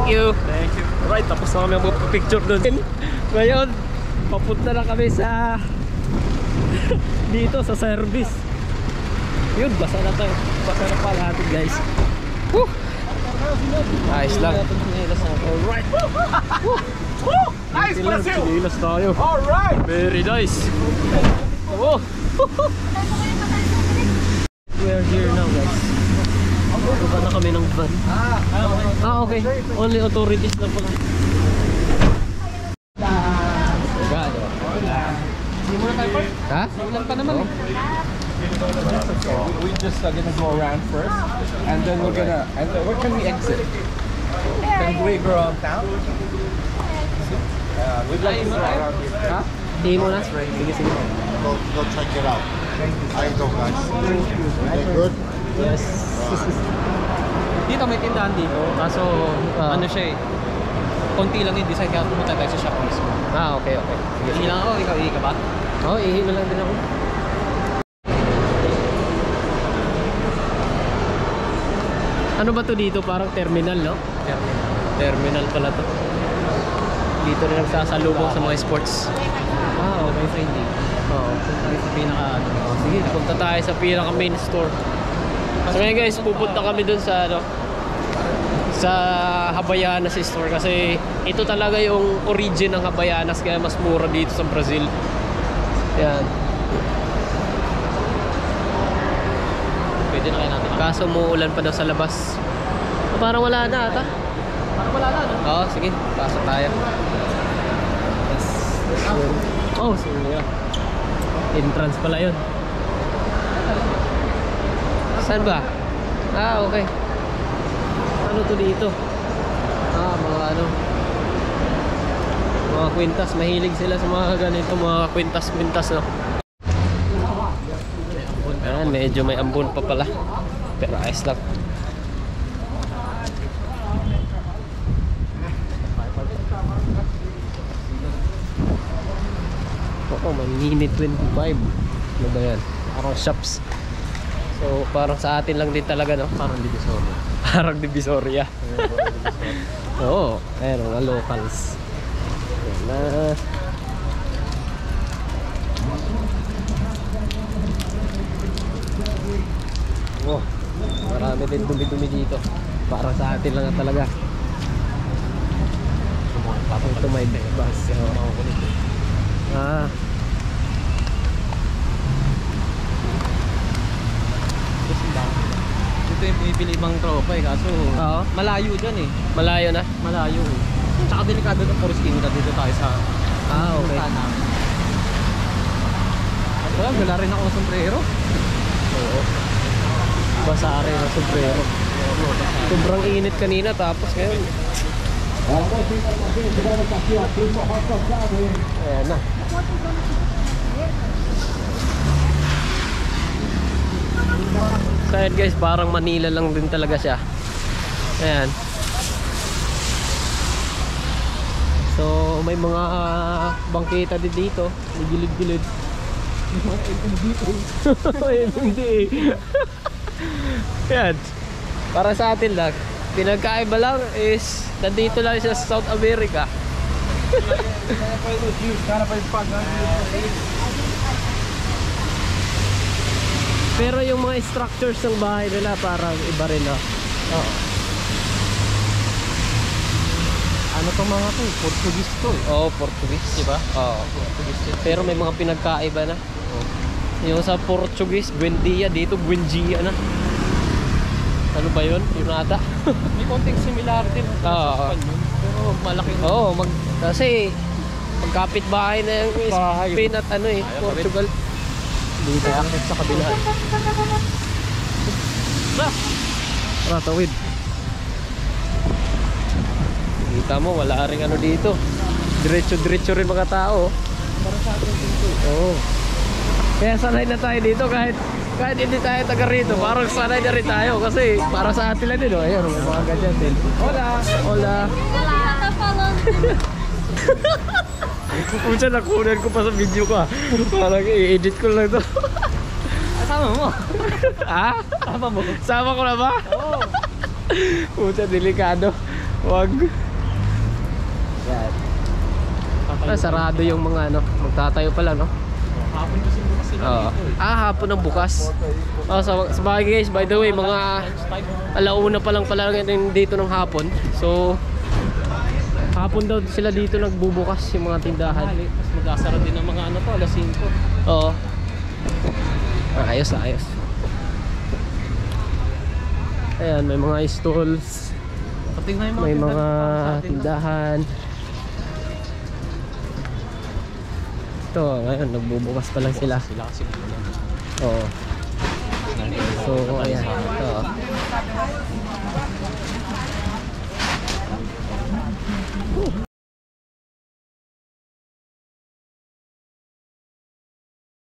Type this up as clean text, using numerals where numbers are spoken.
you. Thank you. Alright, tapos na kami magpapicture doon. Ngayon, papunta na kami sa dito sa service. Yun, basa na tayo. Basa na pa lahat guys. Woo! Ayos lang. Alright. Nice, Brazil! Sinilas tayo. Alright! Very nice. Oh. We are here now guys. Baba na kami ng van. Okay. Only authorities na pala. Ha? Simulan pa naman we just gonna go around first, and then we're gonna, and then where can we exit? Can we go around town? We'd like to go around here. Huh? Hindi mo na. Sige, sige. Go check it out. How you doing, guys? They good? Yes. Dito may tindahan dito, kaso ano siya eh, konti lang yung design, kaya pumunta tayo sa shop mismo. Okay, okay. Sige, Ihi lang ako, ikaw ihi ka ba? Oo, ihi na lang din ako. Ano ba to dito? Parang terminal, no? Terminal pala to. Dito na nagsasalubong sa mga sports. Okay, sa hindi. Oo. Punta tayo sa pinaka ano. Sige, punta tayo sa pinaka main store. So ngayon guys, pupunta kami dun sa ano, sa Havaianas store kasi ito talaga yung origin ng Havaianas, kaya mas mura dito sa Brazil. Yan. Pwede na kaya natin. Kaso umuulan pa daw sa labas. Parang wala na ata. Parang wala na, no? Oo, sige. Pasok tayo. Yes. Oh, sige yun. Entrance pala yun. Saan ba? Okay. Ano to dito? Mga ano, mga kwintas. Mahilig sila sa mga ganito, mga kwintas-kwintas, no? Ayan, medyo may ambon pa pala. Pero ayos lang. Oo, Mini 25. Ano ba yan? Parang shops. So, parang sa atin lang din talaga, no? Parang Divisoria. Parang Divisoria. Oo, ayan mga locals. Ayan na. Oh, marami din dumi-dumi dito. Parang sa atin lang talaga. Ito may bus. Ito yung bumibili ibang tropa eh, kaso malayo dyan eh. Malayo na? Malayo eh. Tsaka delikado ng Forestino na dito tayo sa Okay. namin. At wala rin ako ng sombrero. Oo. Basari na sombrero. Sobrang init kanina tapos ngayon. Ayan na. So ayan guys, parang Manila lang din talaga siya. Ayan. So may mga bangkita din dito. May gilid-gilid. Hindi. Ayan. Para sa atin lang. Pinagkaiba lang is nandito lang sa South America. Pero yung mga structures ng bahay nila parang iba rin, no? Oo. Ano tong mga to? Portuguese to eh. Oo, Portuguese, diba? Oo, Portuguese. Pero may mga pinagkaiba na. Yung sa Portuguese, Buendia, dito Buendia na. Ano ba yun? Yun ata? May konting similarity sa Espanyol, pero malaki na. Oo, kasi magkapit bahay na yung Bahay. Spain at ano eh, Portugal. Dito akit sa kabilaan. Ratawid. Kita mo, wala ring ano dito. Diretso-diretso rin mga tao. Para sa atin dito. Oo. Kaya sanay na tayo dito kahit hindi tayo taga rito. Parang sanay na rin tayo kasi para sa atin lang din. Oh. Ayun, may mga ganyan din. Hola! Hola! Kung siya nakunan ko pa sa video ko. Parang i-edit ko lang ito. Kasama mo? Ha? Kasama mo? Sama ko na ba? Oo. Puta, delikado. Wag. Yan. Sarado yung mga ano, magtatayo pala, no? Hapon kasi bukas sila Oo. dito eh. Hapon ang bukas. Sa bagay guys, by the way, mga alauna pa lang pala dito ng hapon. So, hapon daw sila dito nagbubukas yung mga tindahan. Mas mag-asara din ng mga ano to, alas 5. Oo. Ayos. Ayan, may mga stalls. Tingnan yung May tindahan mga para sa atin, no? tindahan. Ito, ngayon nagbubukas pa lang sila. Sila kasi muna. Oo. So, ayan. Ito.